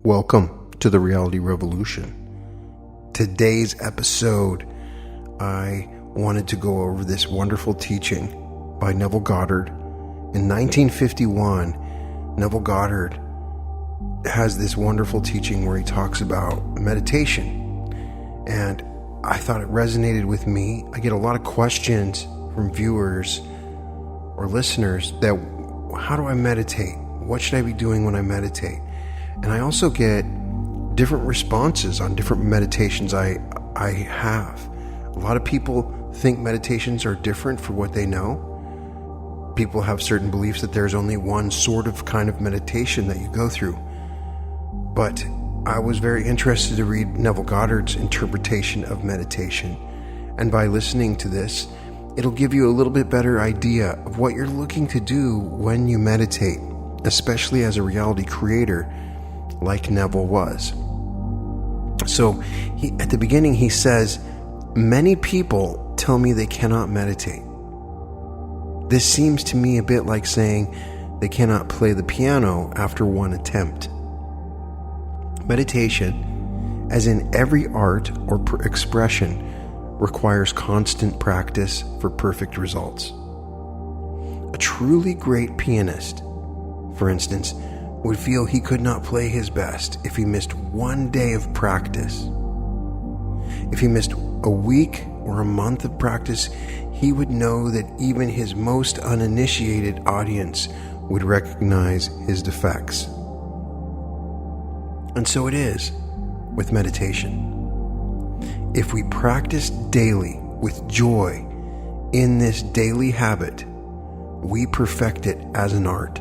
Welcome to the Reality Revolution. Today's episode, I wanted to go over this wonderful teaching by Neville Goddard. In 1951, Neville Goddard has this wonderful teaching where he talks about meditation. And I thought it resonated with me. I get a lot of questions from viewers or listeners that, how do I meditate? What should I be doing when I meditate? And I also get different responses on different meditations I have. A lot of people think meditations are different for what they know. People have certain beliefs that there's only one sort of kind of meditation that you go through. But I was very interested to read Neville Goddard's interpretation of meditation. And by listening to this, it'll give you a little bit better idea of what you're looking to do when you meditate, especially as a reality creator like Neville was. So at the beginning he says, many people tell me they cannot meditate. This seems to me a bit like saying they cannot play the piano after one attempt. Meditation, as in every art or expression, requires constant practice for perfect results. A truly great pianist, for instance, would feel he could not play his best if he missed one day of practice. If he missed a week or a month of practice, he would know that even his most uninitiated audience would recognize his defects. And so it is with meditation. If we practice daily with joy in this daily habit, we perfect it as an art.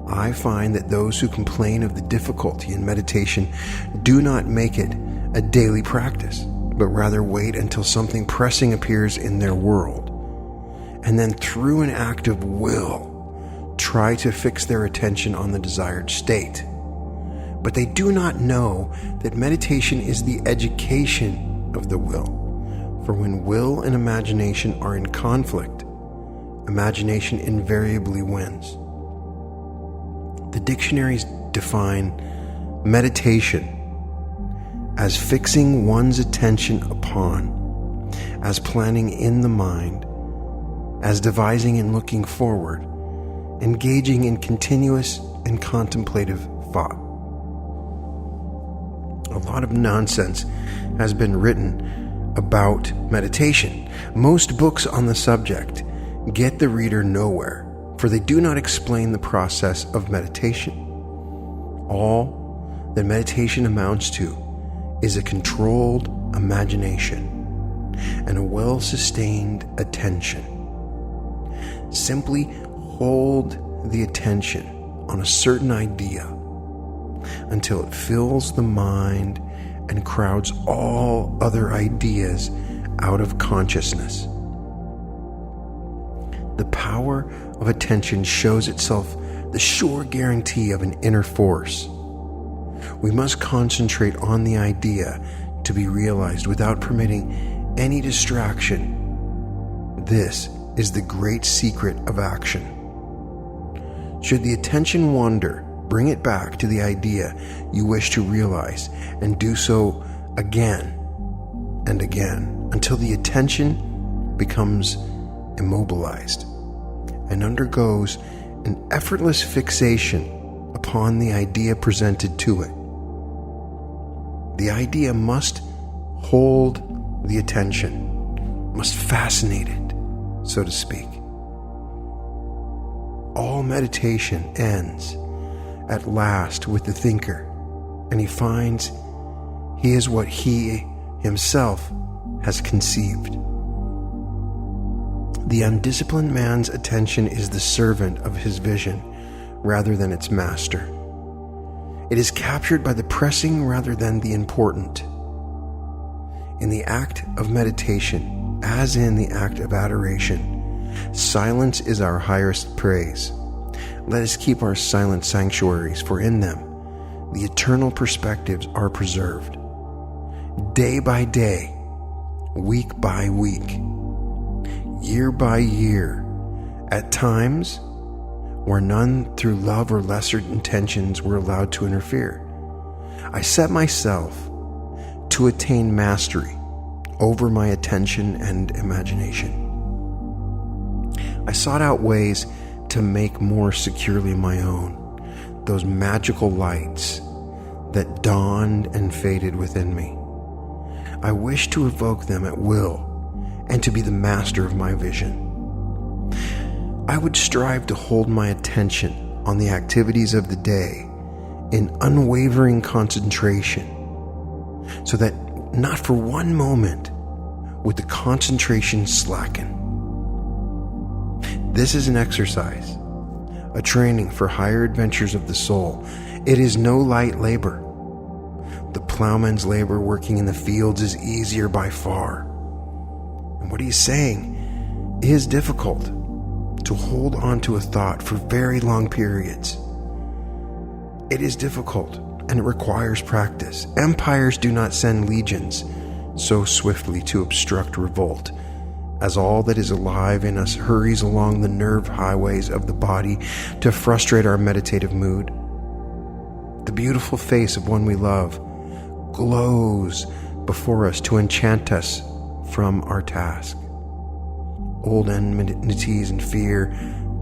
I find that those who complain of the difficulty in meditation do not make it a daily practice, but rather wait until something pressing appears in their world, and then through an act of will, try to fix their attention on the desired state. But they do not know that meditation is the education of the will. For when will and imagination are in conflict, imagination invariably wins. The dictionaries define meditation as fixing one's attention upon, as planning in the mind, as devising and looking forward, engaging in continuous and contemplative thought. A lot of nonsense has been written about meditation. Most books on the subject get the reader nowhere, for they do not explain the process of meditation. All that meditation amounts to is a controlled imagination and a well-sustained attention. Simply hold the attention on a certain idea until it fills the mind and crowds all other ideas out of consciousness. The power of attention shows itself the sure guarantee of an inner force. We must concentrate on the idea to be realized without permitting any distraction. This is the great secret of action. Should the attention wander, bring it back to the idea you wish to realize and do so again and again until the attention becomes immobilized and undergoes an effortless fixation upon the idea presented to it. The idea must hold the attention, must fascinate it, so to speak. All meditation ends at last with the thinker, and he finds he is what he himself has conceived. The undisciplined man's attention is the servant of his vision rather than its master. It is captured by the pressing rather than the important. In the act of meditation, as in the act of adoration, silence is our highest praise. Let us keep our silent sanctuaries, for in them the eternal perspectives are preserved. Day by day, week by week, year by year, at times where none through love or lesser intentions were allowed to interfere. I set myself to attain mastery over my attention and imagination. I sought out ways to make more securely my own those magical lights that dawned and faded within me. I wished to evoke them at will and to be the master of my vision. I would strive to hold my attention on the activities of the day in unwavering concentration, so that not for one moment would the concentration slacken. This is an exercise, a training for higher adventures of the soul. It is no light labor. The plowman's labor working in the fields is easier by far. And what he's saying is difficult, to hold on to a thought for very long periods. It is difficult, and it requires practice. Empires do not send legions so swiftly to obstruct revolt, as all that is alive in us hurries along the nerve highways of the body to frustrate our meditative mood. The beautiful face of one we love glows before us to enchant us from our task. Old enmities and fear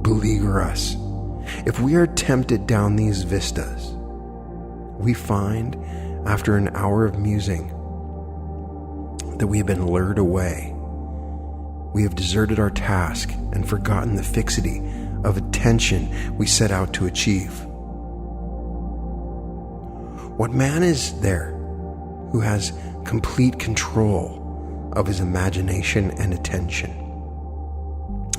beleaguer us. If we are tempted down these vistas, we find, after an hour of musing, that we have been lured away. We have deserted our task and forgotten the fixity of attention we set out to achieve. What man is there who has complete control of his imagination and attention?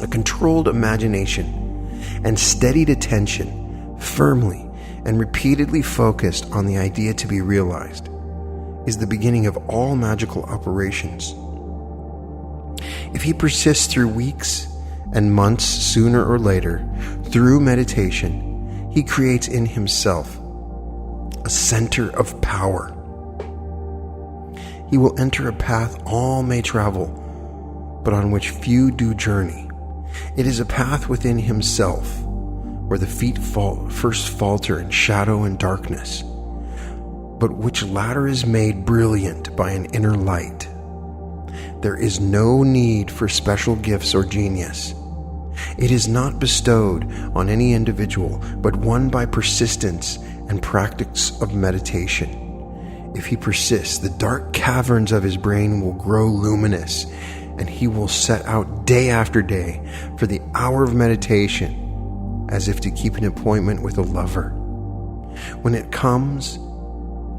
A controlled imagination and steadied attention, firmly and repeatedly focused on the idea to be realized, is the beginning of all magical operations. If he persists through weeks and months, sooner or later, through meditation, he creates in himself a center of power. He will enter a path all may travel, but on which few do journey. It is a path within himself, where the feet first falter in shadow and darkness, but which latter is made brilliant by an inner light. There is no need for special gifts or genius. It is not bestowed on any individual, but won by persistence and practice of meditation. If he persists, the dark caverns of his brain will grow luminous, and he will set out day after day for the hour of meditation, as if to keep an appointment with a lover. When it comes,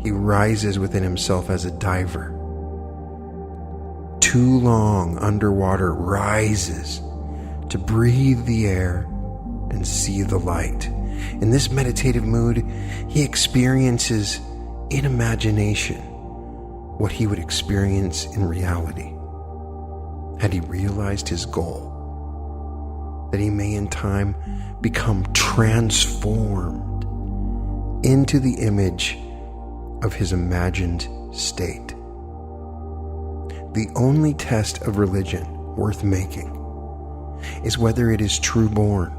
he rises within himself as a diver. Too long underwater, rises to breathe the air and see the light. In this meditative mood, he experiences in imagination what he would experience in reality had he realized his goal, that he may in time become transformed into the image of his imagined state. The only test of religion worth making is whether it is true born,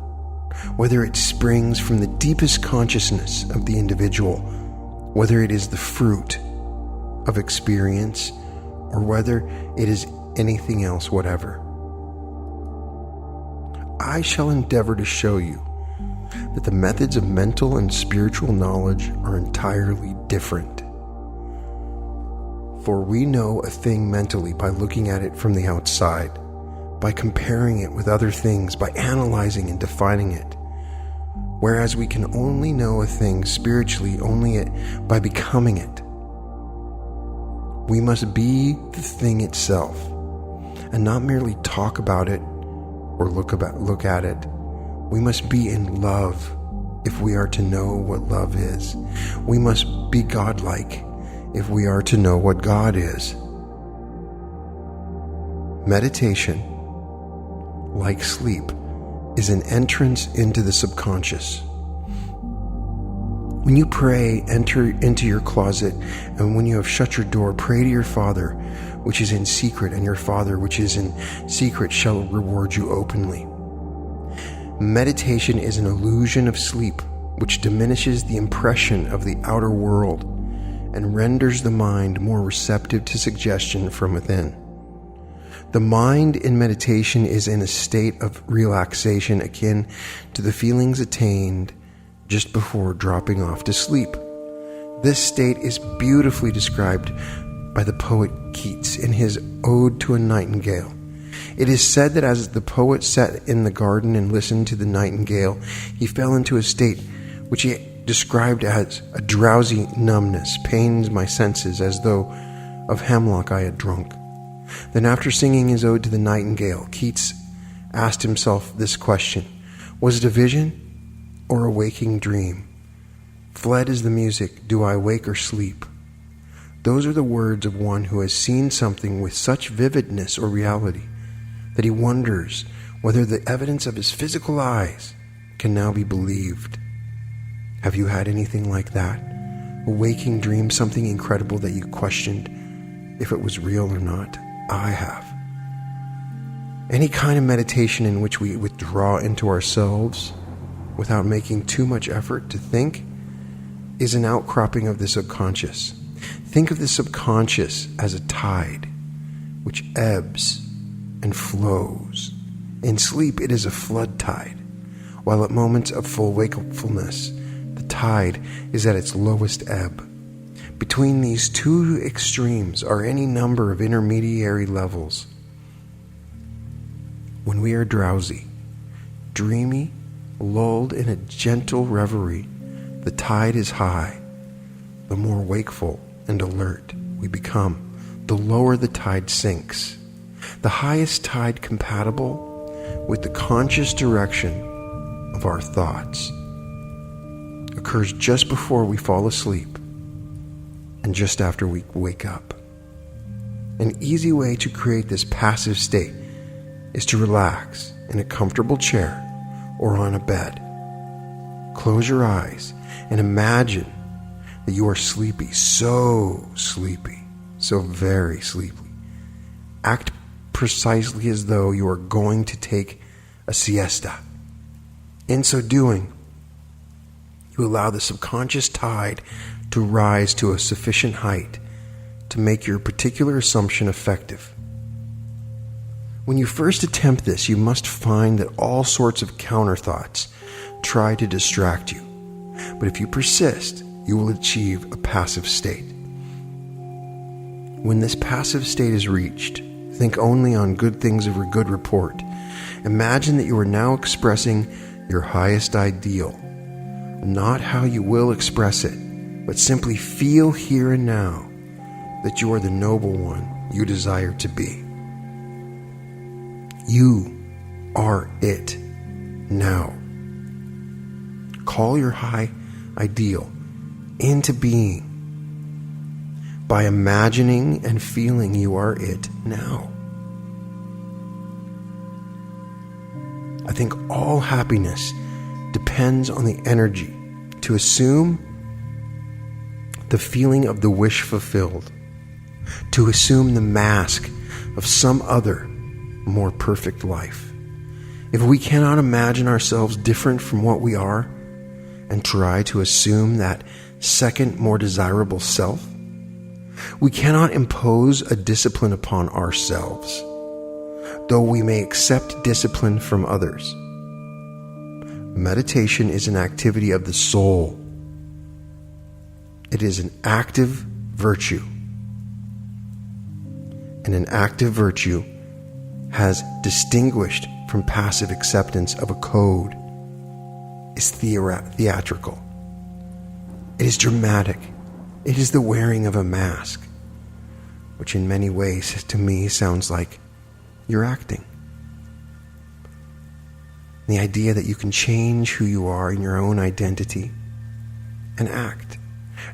whether it springs from the deepest consciousness of the individual, whether it is the fruit of experience, or whether it is anything else whatever. I shall endeavor to show you that the methods of mental and spiritual knowledge are entirely different. For we know a thing mentally by looking at it from the outside, by comparing it with other things, by analyzing and defining it. Whereas we can only know a thing spiritually only by becoming it. We must be the thing itself, and not merely talk about it or look at it. We must be in love if we are to know what love is. We must be godlike if we are to know what God is. Meditation, like sleep, is an entrance into the subconscious. When you pray, enter into your closet, and when you have shut your door, pray to your Father, which is in secret, and your Father, which is in secret, shall reward you openly. Meditation is an illusion of sleep, which diminishes the impression of the outer world and renders the mind more receptive to suggestion from within. The mind in meditation is in a state of relaxation akin to the feelings attained just before dropping off to sleep. This state is beautifully described by the poet Keats in his Ode to a Nightingale. It is said that as the poet sat in the garden and listened to the nightingale, he fell into a state which he described as a drowsy numbness, pains my senses as though of hemlock I had drunk. Then after singing his Ode to the Nightingale, Keats asked himself this question: was it a vision or a waking dream? Fled is the music, do I wake or sleep? Those are the words of one who has seen something with such vividness or reality that he wonders whether the evidence of his physical eyes can now be believed. Have you had anything like that? A waking dream, something incredible that you questioned if it was real or not? I have. Any kind of meditation in which we withdraw into ourselves without making too much effort to think is an outcropping of the subconscious. Think of the subconscious as a tide which ebbs and flows. In sleep, it is a flood tide, while at moments of full wakefulness, the tide is at its lowest ebb. Between these two extremes are any number of intermediary levels. When we are drowsy, dreamy, lulled in a gentle reverie, the tide is high. The more wakeful and alert we become, the lower the tide sinks. The highest tide compatible with the conscious direction of our thoughts occurs just before we fall asleep and just after we wake up. An easy way to create this passive state is to relax in a comfortable chair or on a bed. Close your eyes and imagine that you are sleepy, so very sleepy. Act precisely as though you are going to take a siesta. In so doing, you allow the subconscious tide to rise to a sufficient height to make your particular assumption effective. When you first attempt this, you must find that all sorts of counter thoughts try to distract you. But if you persist, you will achieve a passive state. When this passive state is reached, think only on good things of a good report. Imagine that you are now expressing your highest ideal, not how you will express it, but simply feel here and now that you are the noble one you desire to be. You are it now. Call your high ideal into being by imagining and feeling you are it now. I think all happiness depends on the energy to assume the feeling of the wish fulfilled, to assume the mask of some other, more perfect life. If we cannot imagine ourselves different from what we are and try to assume that second, more desirable self, we cannot impose a discipline upon ourselves, though we may accept discipline from others. Meditation is an activity of the soul. It is an active virtue. And an active virtue has distinguished from passive acceptance of a code, is theatrical. It is dramatic. It is the wearing of a mask, which in many ways to me sounds like you're acting. The idea that you can change who you are in your own identity and act.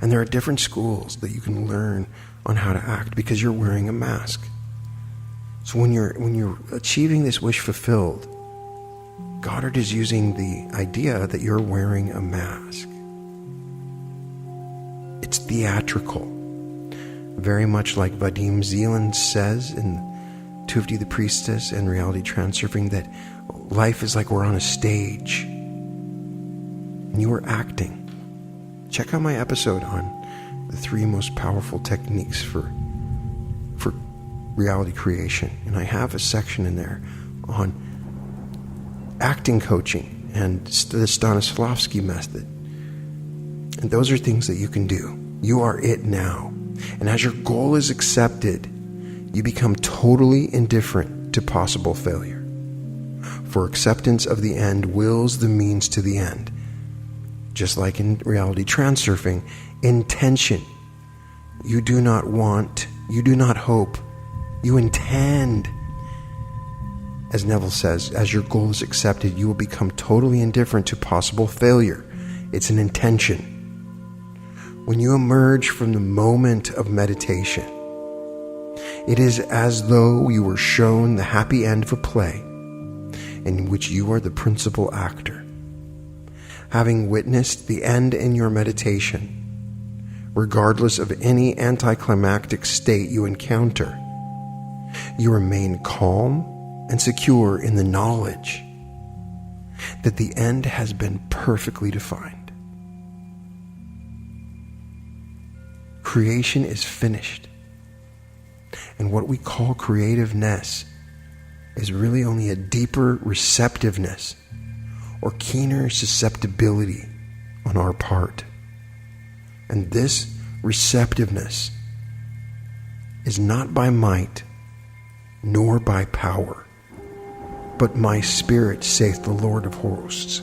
And there are different schools that you can learn on how to act because you're wearing a mask. So when you're achieving this wish fulfilled, Goddard is using the idea that you're wearing a mask. It's theatrical. Very much like Vadim Zeland says in 250 The Priestess and Reality Transurfing, that life is like we're on a stage and you are acting. Check out my episode on the 3 most powerful techniques for reality creation. And I have a section in there on acting coaching and the Stanislavski method. And those are things that you can do. You are it now. And as your goal is accepted, you become totally indifferent to possible failure. For acceptance of the end wills the means to the end. Just like in reality transurfing, intention. You do not want, you do not hope, you intend. As Neville says, as your goal is accepted, you will become totally indifferent to possible failure. It's an intention. When you emerge from the moment of meditation, it is as though you were shown the happy end of a play in which you are the principal actor. Having witnessed the end in your meditation, regardless of any anticlimactic state you encounter, you remain calm and secure in the knowledge that the end has been perfectly defined. Creation is finished. And what we call creativeness is really only a deeper receptiveness or keener susceptibility on our part. And this receptiveness is not by might nor by power, but my spirit, saith the Lord of hosts.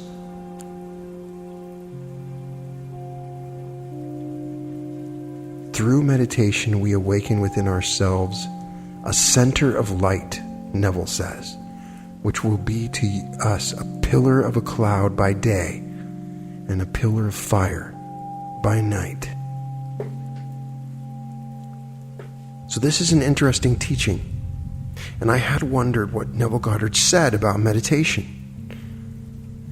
Through meditation, we awaken within ourselves a center of light, Neville says, which will be to us a pillar of a cloud by day and a pillar of fire by night. So this is an interesting teaching. And I had wondered what Neville Goddard said about meditation.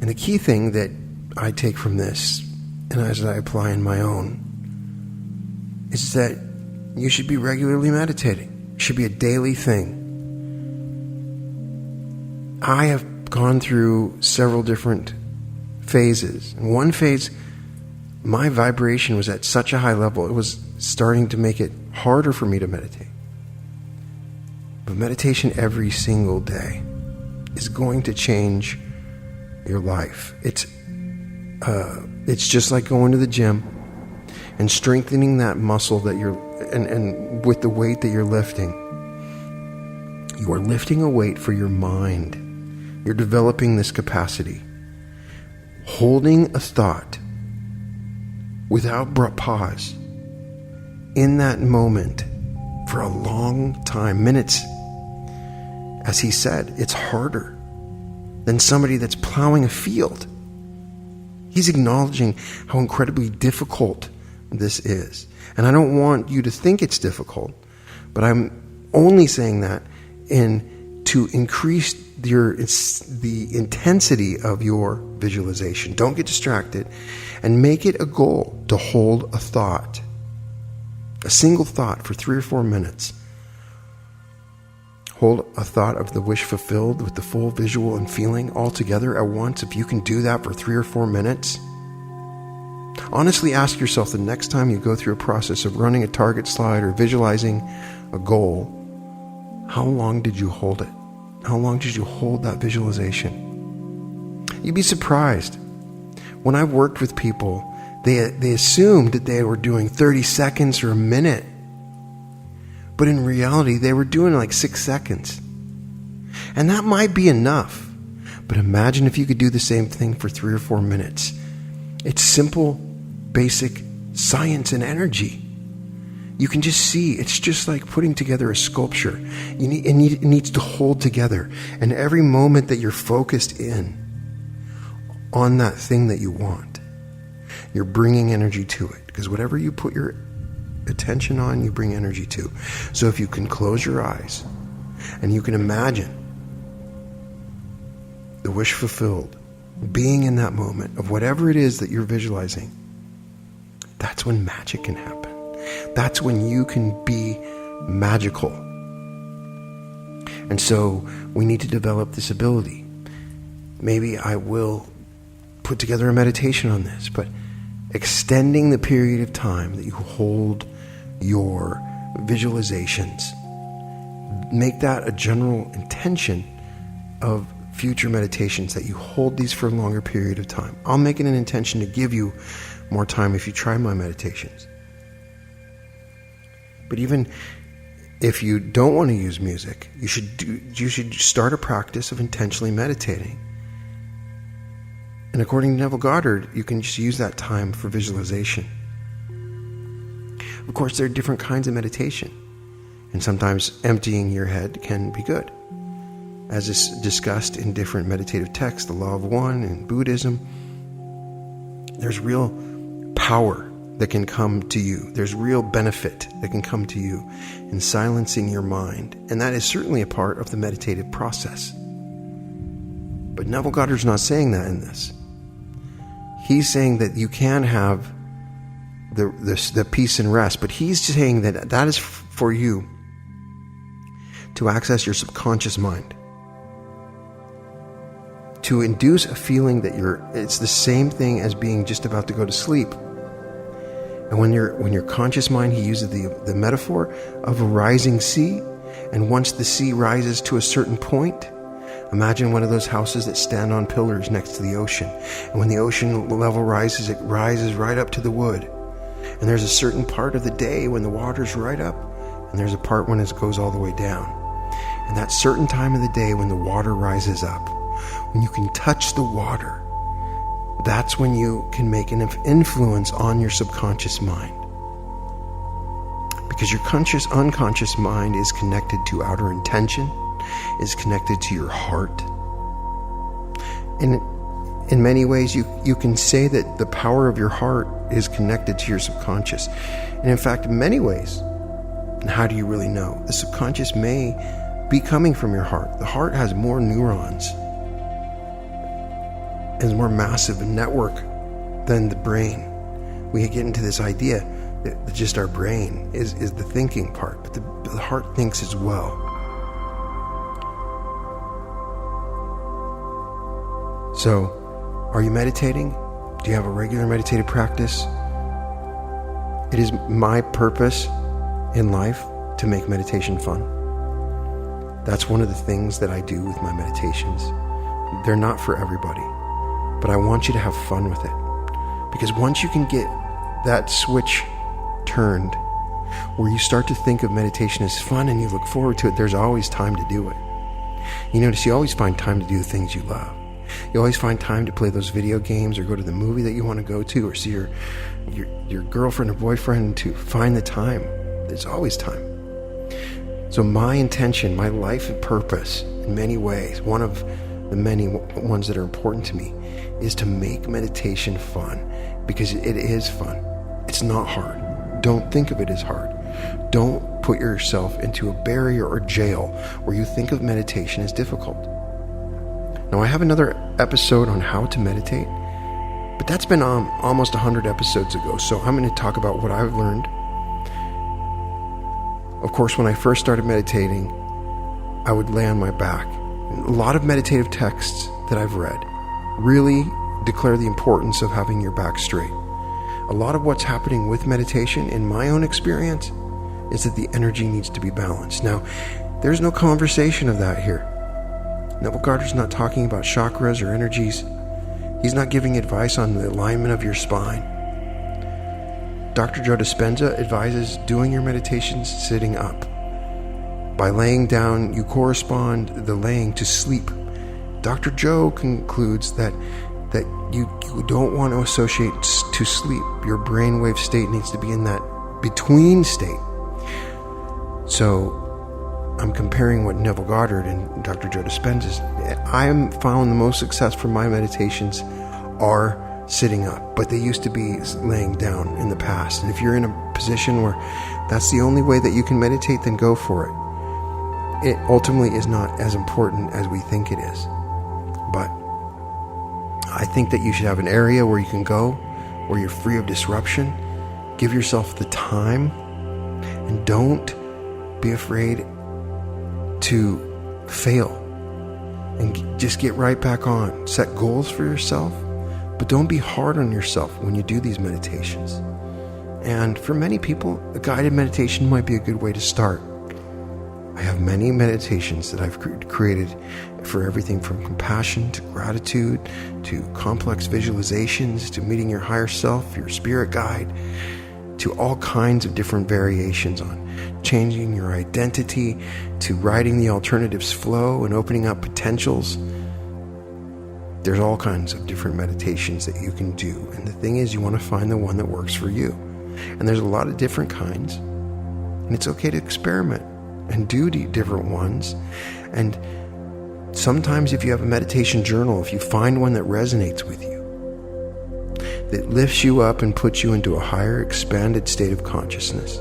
And the key thing that I take from this, and as I apply in my own, is that you should be regularly meditating. It should be a daily thing. I have gone through several different phases. In one phase, my vibration was at such a high level, it was starting to make it harder for me to meditate. But meditation every single day is going to change your life. It's just like going to the gym and strengthening that muscle that you're, and with the weight that you're lifting. You are lifting a weight for your mind. You're developing this capacity. Holding a thought without pause in that moment for a long time, minutes. As he said, it's harder than somebody that's plowing a field. He's acknowledging how incredibly difficult this is. And I don't want you to think it's difficult, but I'm only saying that to increase the intensity of your visualization. Don't get distracted, and make it a goal to hold a thought, a single thought for 3 or 4 minutes. Hold a thought of the wish fulfilled with the full visual and feeling all together at once. If you can do that for 3 or 4 minutes, honestly ask yourself the next time you go through a process of running a target slide or visualizing a goal, how long did you hold it? How long did you hold that visualization? You'd be surprised. When I've worked with people, they assumed that they were doing 30 seconds or a minute. But in reality, they were doing like 6 seconds. And that might be enough. But imagine if you could do the same thing for 3 or 4 minutes. It's simple, basic science and energy. You can just see, it's just like putting together a sculpture. It needs to hold together. And every moment that you're focused in on that thing that you want, you're bringing energy to it. Because whatever you put your attention on, you bring energy to. So if you can close your eyes and you can imagine the wish fulfilled, being in that moment of whatever it is that you're visualizing, that's when magic can happen. That's when you can be magical. And so we need to develop this ability. maybe I will put together a meditation on this, but extending the period of time that you hold your visualizations, make that a general intention of future meditations, that you hold these for a longer period of time. I'll make it an intention to give you more time if you try my meditations. But even if you don't want to use music, you should start a practice of intentionally meditating. And according to Neville Goddard, you can just use that time for visualization. Of course, there are different kinds of meditation, and sometimes emptying your head can be good. As is discussed in different meditative texts, the Law of One in Buddhism, there's real power that can come to you. There's real benefit that can come to you in silencing your mind. And that is certainly a part of the meditative process. But Neville Goddard's not saying that in this. He's saying that you can have the peace and rest, but he's saying that that is for you to access your subconscious mind, to induce a feeling that it's the same thing as being just about to go to sleep. And when your conscious mind, he uses the metaphor of a rising sea, and once the sea rises to a certain point, imagine one of those houses that stand on pillars next to the ocean. And when the ocean level rises, it rises right up to the wood. And there's a certain part of the day when the water's right up, and there's a part when it goes all the way down. And that certain time of the day when the water rises up, when you can touch the water, that's when you can make an influence on your subconscious mind. Because your unconscious mind is connected to outer intention, is connected to your heart. And in many ways, you can say that the power of your heart is connected to your subconscious. And in fact, in many ways, and how do you really know? The subconscious may be coming from your heart. The heart has more neurons, has more massive network than the brain. We get into this idea that just our brain is the thinking part, but the heart thinks as well. So, are you meditating? Do you have a regular meditative practice? It is my purpose in life to make meditation fun. That's one of the things that I do with my meditations. They're not for everybody, but I want you to have fun with it. Because once you can get that switch turned, where you start to think of meditation as fun and you look forward to it, there's always time to do it. You notice you always find time to do the things you love. You always find time to play those video games or go to the movie that you want to go to, or see your girlfriend or boyfriend, to find the time. There's always time. So my intention, my life and purpose, in many ways, one of the many ones that are important to me, is to make meditation fun, because it is fun. It's not hard. Don't think of it as hard. Don't put yourself into a barrier or jail where you think of meditation as difficult. Now, I have another episode on how to meditate, but that's been almost 100 episodes ago, so I'm going to talk about what I've learned. Of course, when I first started meditating, I would lay on my back. A lot of meditative texts that I've read really declare the importance of having your back straight. A lot of what's happening with meditation, in my own experience, is that the energy needs to be balanced. Now, there's no conversation of that here. Neville Goddard's not talking about chakras or energies. He's not giving advice on the alignment of your spine. Dr. Joe Dispenza advises doing your meditations sitting up. By laying down, you correspond the laying to sleep. Dr. Joe concludes that you don't want to associate to sleep. Your brainwave state needs to be in that between state. So I'm comparing what Neville Goddard and Dr. Joe Dispenza. I have found the most success from my meditations are sitting up, but they used to be laying down in the past. And if you're in a position where that's the only way that you can meditate, then go for it. It ultimately is not as important as we think it is. But I think that you should have an area where you can go, where you're free of disruption. Give yourself the time, and don't be afraid to fail. and just get right back on. Set goals for yourself, but don't be hard on yourself when you do these meditations. And for many people, a guided meditation might be a good way to start. I have many meditations that I've created for everything from compassion to gratitude to complex visualizations to meeting your higher self, your spirit guide, to all kinds of different variations on changing your identity, to riding the alternatives flow and opening up potentials. There's all kinds of different meditations that you can do. And the thing is, you want to find the one that works for you. And there's a lot of different kinds. And it's okay to experiment and do different ones. And sometimes if you have a meditation journal, if you find one that resonates with you, that lifts you up and puts you into a higher, expanded state of consciousness,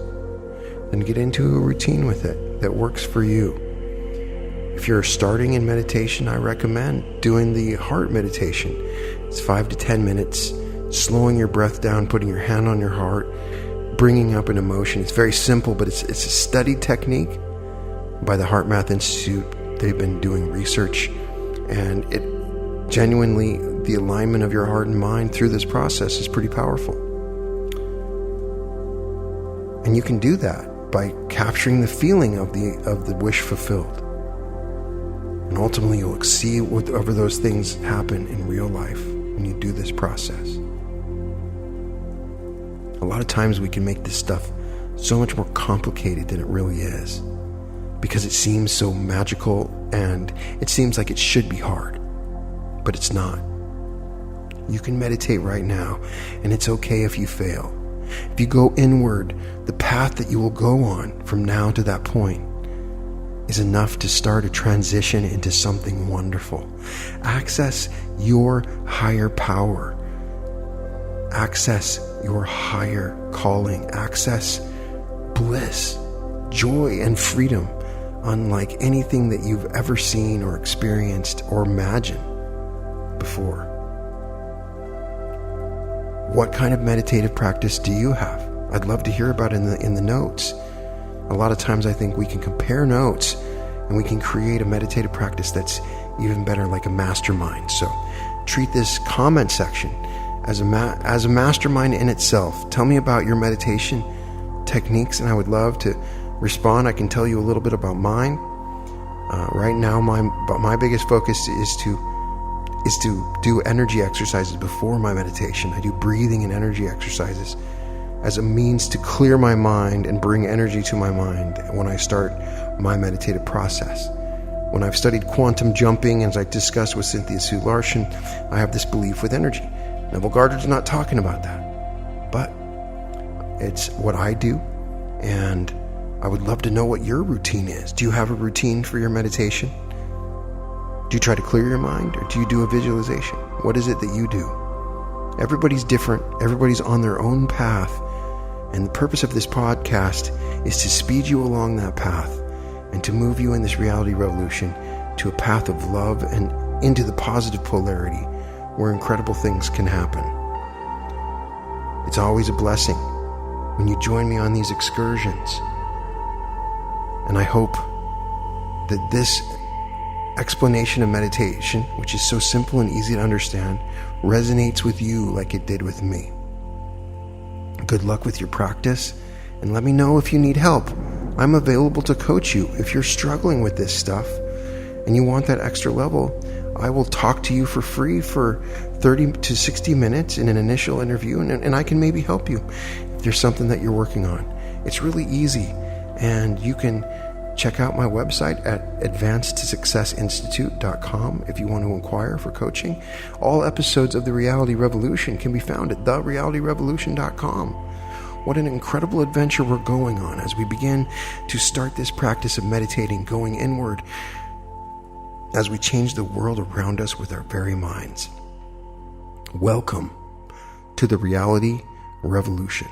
then get into a routine with it that works for you. If you're starting in meditation, I recommend doing the heart meditation. It's 5 to 10 minutes, slowing your breath down, putting your hand on your heart, bringing up an emotion. It's very simple, but it's a studied technique by the Heart Math Institute. They've been doing research, and it genuinely, the alignment of your heart and mind through this process is pretty powerful. And you can do that by capturing the feeling of the wish fulfilled. And ultimately, you'll see whatever those things happen in real life when you do this process. A lot of times we can make this stuff so much more complicated than it really is, because it seems so magical and it seems like it should be hard, but it's not. You can meditate right now, and it's okay if you fail. If you go inward, the path that you will go on from now to that point is enough to start a transition into something wonderful. Access your higher power. Access your higher calling. Access bliss, joy, and freedom unlike anything that you've ever seen or experienced or imagined before. What kind of meditative practice do you have? I'd love to hear about it in the notes. A lot of times I think we can compare notes and we can create a meditative practice that's even better, like a mastermind. So treat this comment section as a mastermind in itself. Tell me about your meditation techniques, and I would love to respond. I can tell you a little bit about mine. Right now, my biggest focus is to do energy exercises before my meditation. I do breathing and energy exercises as a means to clear my mind and bring energy to my mind when I start my meditative process. When I've studied quantum jumping, as I discussed with Cynthia Sue Larson, I have this belief with energy. Neville Goddard's not talking about that, but it's what I do, and I would love to know what your routine is. Do you have a routine for your meditation? Do you try to clear your mind, or do you do a visualization? What is it that you do? Everybody's different. Everybody's on their own path. And the purpose of this podcast is to speed you along that path and to move you in this reality revolution to a path of love and into the positive polarity where incredible things can happen. It's always a blessing when you join me on these excursions. And I hope that this explanation of meditation, which is so simple and easy to understand, resonates with you like it did with me. Good luck with your practice, and let me know if you need help. I'm available to coach you. If you're struggling with this stuff and you want that extra level, I will talk to you for free for 30 to 60 minutes in an initial interview, and I can maybe help you if there's something that you're working on. It's really easy, and you can check out my website at advancedsuccessinstitute.com if you want to inquire for coaching. All episodes of The Reality Revolution can be found at therealityrevolution.com. What an incredible adventure we're going on as we begin to start this practice of meditating, going inward, as we change the world around us with our very minds. Welcome to The Reality Revolution.